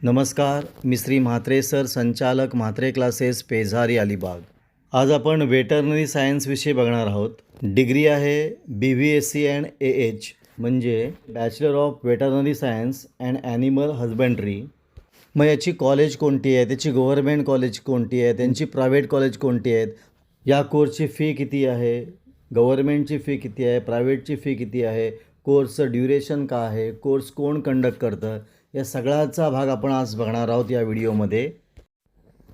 नमस्कार, मी श्री म्हात्रे सर, संचालक म्हात्रे क्लासेस, पेझारी, अलिबाग. आज आपण वेटरनरी सायन्सविषयी बघणार आहोत. डिग्री आहे BVSc अँड AH म्हणजे bachelor of veterinary science and animal husbandry. मग याची कॉलेज कोणती आहे, त्याची गव्हर्मेंट कॉलेज कोणती आहे, त्यांची प्रायव्हेट कॉलेज कोणती आहेत, या कोर्सची फी किती आहे, गव्हर्मेंटची फी किती आहे, प्रायव्हेटची फी किती आहे, कोर्सचं ड्युरेशन का आहे, कोर्स कोण कंडक्ट करतं, या सगळ्याचा भाग आपण आज बघणार आहोत या व्हिडिओमध्ये.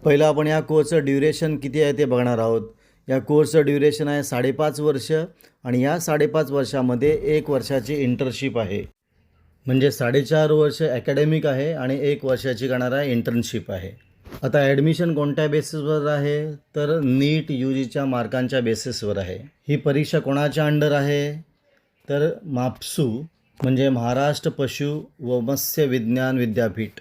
पहिलं आपण या कोर्सचं ड्युरेशन किती आहे ते बघणार आहोत. या कोर्सचं ड्युरेशन आहे 5.5 वर्ष आणि या 5.5 वर्षामध्ये 1 वर्षाची इंटर्नशिप आहे. म्हणजे 4.5 वर्ष ॲकॅडमिक आहे आणि 1 वर्षाची करणार आहे इंटर्नशिप आहे. आता ॲडमिशन कोणत्या बेसिसवर आहे तर नीट UGच्या मार्कांच्या बेसिसवर आहे. ही परीक्षा कोणाच्या अंडर आहे तर माप्सू म्हणजे महाराष्ट्र पशु व मत्स्य विज्ञान विद्यापीठ.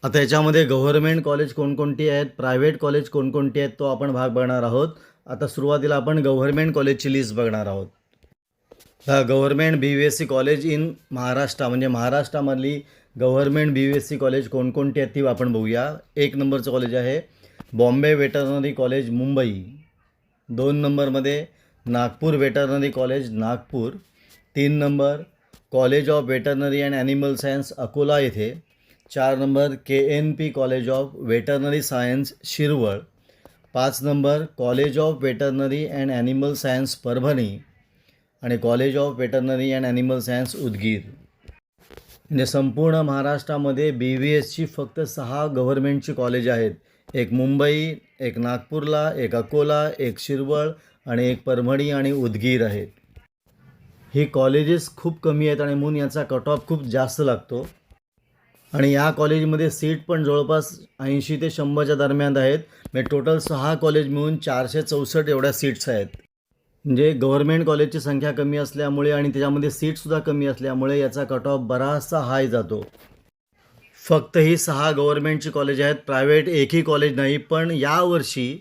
आता याच्यामध्ये गव्हर्मेंट कॉलेज कोणकोणती आहेत, प्रायव्हेट कॉलेज कोणकोणती आहेत तो आपण भाग बघणार आहोत. आता सुरुवातीला आपण गव्हर्मेंट कॉलेजची लिस्ट बघणार आहोत. Government BVSc college in Maharashtra म्हणजे महाराष्ट्रामधली गव्हर्मेंट BVSc कॉलेज कोणकोणती आहेत ती आपण बघूया. 1 नंबरचं कॉलेज आहे बॉम्बे वेटरनरी कॉलेज मुंबई. 2 नंबरमध्ये Nagpur veterinary college Nagpur. 3 number college of veterinary and animal science Akola येथे. 4 number KNP college of veterinary science Shirwal. 5 number college of veterinary and animal science Parbhani आणि college of veterinary and animal science Udgir. म्हणजे संपूर्ण महाराष्ट्रामध्ये BVSची फक्त 6 गव्हर्मेंटची college आहेत. एक मुंबई, एक नागपूरला, एक अकोला, एक शिरवळ आणि एक परभणी आणि उदगीर आहेत. ही कॉलेजेस खूप कमी आहेत आणि म्हणून याचा कट ऑफ खूप जास्त लागतो. आणि या कॉलेजमध्ये सीट पण जवळपास 80 ते 100च्या दरम्यान आहेत. म्हणजे टोटल 6 कॉलेज मिळून 464 एवढ्या सीट्स आहेत. म्हणजे गव्हर्मेंट कॉलेजची संख्या कमी असल्यामुळे आणि त्याच्यामध्ये सीटसुद्धा कमी असल्यामुळे याचा कट ऑफ बराचसा हाय जातो. फक्त ही 6 गव्हर्मेंटची कॉलेज आहेत, प्रायव्हेट एकही कॉलेज नाही. पण यावर्षी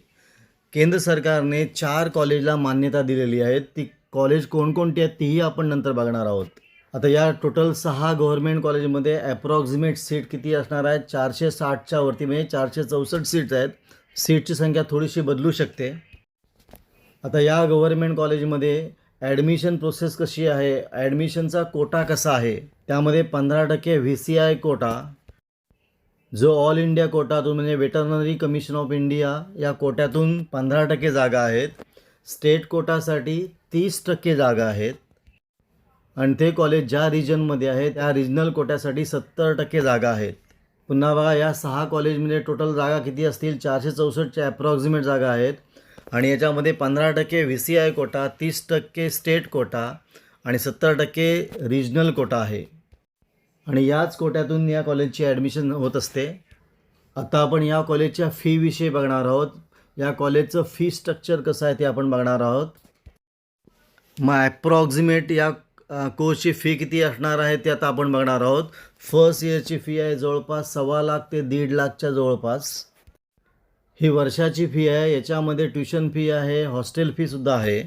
केंद्र सरकारने 4 कॉलेजला मान्यता दिलेली आहे. ती कॉलेज कोणकोणती आहेत तीही आपण नंतर बघणार आहोत. आता या टोटल 6 गव्हर्मेंट कॉलेजमध्ये ॲप्रॉक्सिमेट सीट किती असणार आहेत 460च्या वरती म्हणजे 464 सीट्स आहेत. सीटची संख्या थोडीशी बदलू शकते. आता या गव्हर्मेंट कॉलेजमध्ये ॲडमिशन प्रोसेस कशी आहे, ॲडमिशनचा कोटा कसा आहे, त्यामध्ये 15% VCI कोटा जो ऑल इंडिया कोटातून म्हणजे वेटरनरी कमिशन ऑफ इंडिया या कोट्यातून 15% जागा आहेत. स्टेट कोटासाठी 30% जागा आहेत आणि ते कॉलेज ज्या रिजनमध्ये आहे त्या रिजनल कोट्यासाठी 70% जागा आहेत. पुन्हा बघा या 6 कॉलेजमध्ये टोटल जागा किती असतील 464च्या ॲप्रॉक्सिमेट जागा आहेत आणि याच्यामध्ये 15% VCI कोटा, 30% स्टेट कोटा आणि 70% रिजनल कोटा आहे आणि याच कोट्यातून या कॉलेजची ॲडमिशन होत असते. आता आपण या कॉलेजच्या फीविषयी बघणार आहोत. या कॉलेजचं फी स्ट्रक्चर कसं आहे ते आपण बघणार आहोत. मग ॲप्रॉक्सिमेट या कोर्सची फी किती असणार आहे ते आता आपण बघणार आहोत. फर्स्ट इयरची फी आहे जवळपास 1.25 लाख ते 1.5 लाखच्या जवळपास. ही वर्षाची फी आहे. याच्यामध्ये ट्युशन फी आहे, हॉस्टेल फीसुद्धा आहे.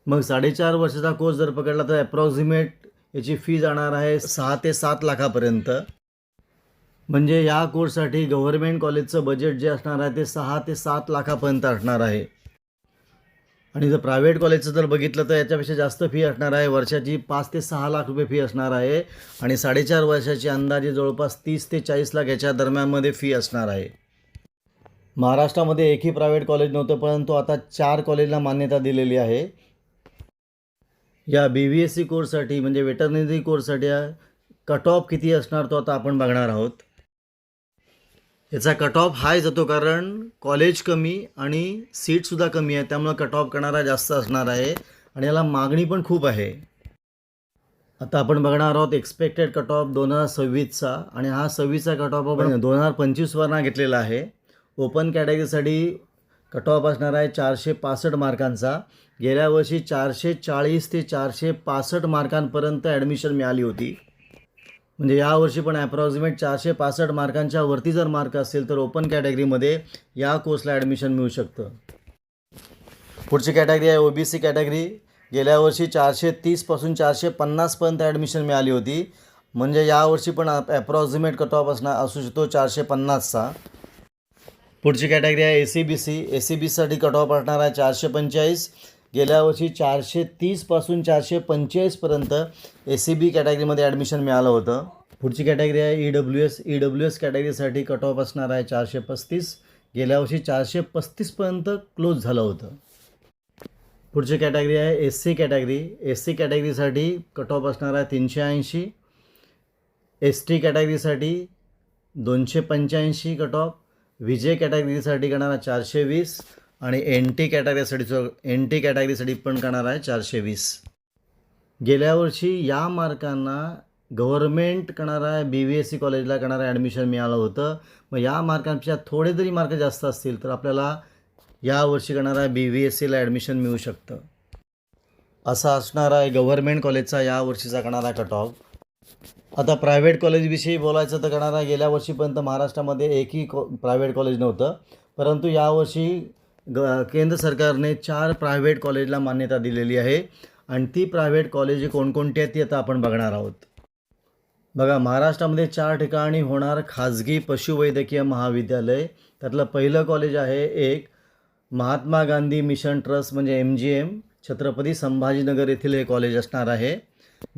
मग 4.5 वर्षाचा कोर्स जर पकडला तर ॲप्रॉक्सिमेट याची फी जाणार आहे 6 ते 7 लाखापर्यंत. म्हणजे या कोर्ससाठी गव्हर्मेंट कॉलेजचं बजेट जे असणार आहे ते 6 ते 7 लाखापर्यंत असणार आहे. आणि जर प्रायव्हेट कॉलेजचं जर बघितलं तर याच्यापेक्षा जास्त फी असणार आहे. वर्षाची 5 ते 6 लाख रुपये फी असणार आहे आणि 4.5 वर्षाची अंदाजे जवळपास 30 ते 40 लाख याच्या दरम्यानमध्ये फी असणार आहे. महाराष्ट्रामध्ये एकही प्रायव्हेट कॉलेज नव्हतं, परंतु आता 4 कॉलेजला मान्यता दिलेली आहे. या BVSc कोर्ससाठी म्हणजे वेटरनरी कोर्ससाठी कट ऑफ किती असणार तो आता आपण बघणार आहोत. याचा कट ऑफ हाय जातो कारण कॉलेज कमी आणि सीटसुद्धा कमी आहे, त्यामुळे कट ऑफ करणारा जास्त असणार आहे आणि याला मागणी पण खूप आहे. आता आपण बघणार आहोत एक्सपेक्टेड कट ऑफ 2026चा आणि हा 26चा कट ऑफ आपण 2025वरनं घेतलेला आहे. ओपन कॅटेगरीसाठी कट ऑफ असणार आहे 465 मार्कांचा. गेल्या वर्षी 440 ते 465 मार्कांपर्यंत ॲडमिशन मिळाली होती. म्हणजे यावर्षी पण ॲप्रॉक्सिमेट 465 मार्कांच्या वरती जर मार्क असेल तर ओपन कॅटेगरीमध्ये या कोर्सला ॲडमिशन मिळू शकतं. पुढची कॅटेगरी आहे OBC कॅटेगरी. गेल्या वर्षी 430 पासून 450 पर्यंत ॲडमिशन मिळाली होती. म्हणजे यावर्षी पण ॲप्रॉक्सिमेट कट ऑफ असू शकतो 450चा. पुढची कॅटेगरी आहे ACBC. ACBCसाठी कट ऑफ असणार आहे 445. गेल्या वर्षी 430पासून 445पर्यंत ACB कॅटेगरीमध्ये ॲडमिशन मिळालं होतं. पुढची कॅटेगरी आहे EWS कॅटेगरीसाठी कट ऑफ असणार आहे 435. गेल्या वर्षी 435पर्यंत क्लोज झालं होतं. पुढची कॅटेगरी आहे SC कॅटेगरी. SC कॅटेगरीसाठी कट ऑफ असणार आहे 380. ST कॅटेगरीसाठी 285 कट ऑफ. VJ कॅटेगरीसाठी करणार आहे 420 आणि NT कॅटेगरीसाठी पण करणार आहे 420. गेल्या वर्षी या मार्कांना गव्हर्मेंट करणारा BVSC कॉलेजला करणारं ॲडमिशन मिळालं होतं. मग या मार्कांपेक्षा थोडे जरी मार्क जास्त असतील तर आपल्याला यावर्षी करणारा BVSCला ॲडमिशन मिळू शकतं. असा असणार आहे गव्हर्मेंट कॉलेजचा यावर्षीचा करणारा कट ऑफ. आता प्रायव्हेट कॉलेजविषयी बोलायचं तर करणारा गेल्या वर्षीपर्यंत महाराष्ट्रामध्ये एकही प्रायव्हेट कॉलेज नव्हतं. परंतु यावर्षी केंद्र सरकारने 4 प्रायव्हेट कॉलेजला मान्यता दिलेली आहे आणि ती प्रायव्हेट कॉलेज कोणकोणती आहेत ती आता आपण बघणार आहोत. बघा, महाराष्ट्रामध्ये 4 ठिकाणी होणार खाजगी पशुवैद्यकीय महाविद्यालय. त्यातलं पहिलं कॉलेज आहे एक महात्मा गांधी मिशन ट्रस्ट म्हणजे MGM, छत्रपती संभाजीनगर येथील हे कॉलेज असणार आहे.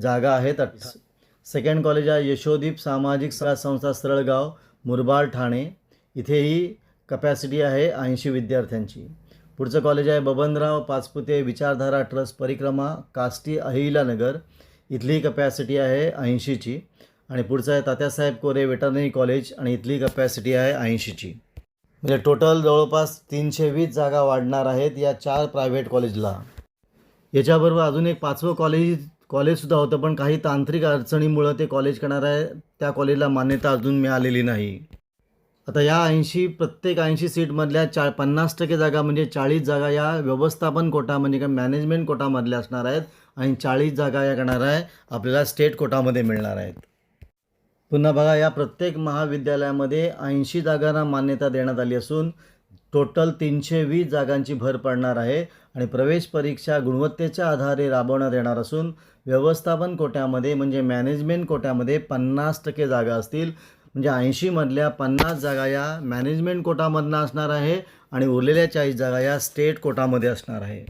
जागा आहेत 28. सेकंड कॉलेज आहे यशोदीप सामाजिक संस्था सरळगाव, मुरबाड, ठाणे. इथेही कपॅसिटी आहे 80 विद्यार्थ्यांची. पुढचं कॉलेज आहे बबनराव पाचपुते विचारधारा ट्रस्ट परिक्रमा, काष्टी, अहिल्यानगर. इथली कपॅसिटी आहे 80ची. आणि पुढचं आहे तात्यासाहेब कोरे वेटरनरी कॉलेज आणि इथली कपॅसिटी आहे 80ची. म्हणजे टोटल जवळपास 320 जागा वाढणार आहेत या 4 प्रायव्हेट कॉलेजला. याच्याबरोबर अजून एक 5वं कॉलेजसुद्धा होतं, पण काही तांत्रिक अडचणीमुळं ते कॉलेज करणार आहे त्या कॉलेजला मान्यता अजून मिळालेली नाही. आता या प्रत्येक 80 सीटमधल्या 50% जागा म्हणजे 40 जागा या व्यवस्थापन कोटा म्हणजे काय मॅनेजमेंट कोटामधल्या असणार आहेत आणि 40 जागा या करणार आहे आपल्याला स्टेट कोटामध्ये मिळणार आहेत. पुन्हा बघा, या प्रत्येक महाविद्यालयामध्ये 80 जागांना मान्यता देण्यात आली असून टोटल 320 जागांची भर पडणार आहे आणि प्रवेश परीक्षा गुणवत्तेच्या आधारे राबवण्यात येणार असून व्यवस्थापन कोट्यामध्ये म्हणजे मॅनेजमेंट कोट्यामध्ये 50% जागा असतील. म्हणजे 80मधल्या 50 जागा या मॅनेजमेंट कोटामधनं असणार आहे आणि उरलेल्या 40 जागा या स्टेट कोटामध्ये असणार आहे.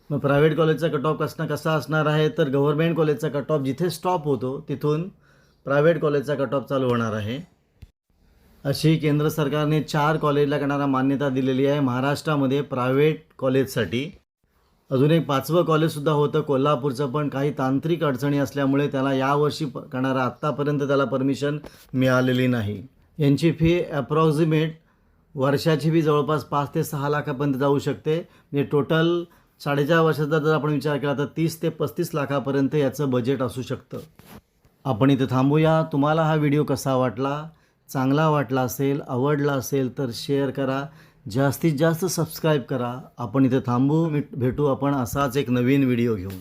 मग प्रायव्हेट कॉलेजचा कट ऑफ कसा असणार आहे तर गव्हर्मेंट कॉलेजचा कट ऑफ जिथे स्टॉप होतो तिथून प्रायव्हेट कॉलेजचा कट ऑफ चालू होणार आहे. अशी केंद्र सरकारने 4 कॉलेजला करणारा मान्यता दिलेली आहे महाराष्ट्रामध्ये प्रायव्हेट कॉलेजसाठी. अजून एक 5वं कॉलेजसुद्धा होतं कोल्हापूरचं, पण काही तांत्रिक अडचणी असल्यामुळे त्याला यावर्षी करणारा आत्तापर्यंत त्याला परमिशन मिळालेली नाही. यांची फी ॲप्रॉक्सिमेट वर्षाची फी जवळपास 5 ते 6 लाखापर्यंत जाऊ शकते. म्हणजे टोटल 4.5 वर्षाचा जर आपण विचार केला तर 30 ते 35 लाखापर्यंत याचं बजेट असू शकतं. आपण इथं थांबूया. तुम्हाला हा व्हिडिओ कसा वाटला? चांगला वाटला असेल, आवडला असेल तर शेअर करा, जास्तीत जास्त सबस्क्राईब करा. आपण इथे थांबू, भेटू आपण असाच एक नवीन व्हिडिओ घेऊन.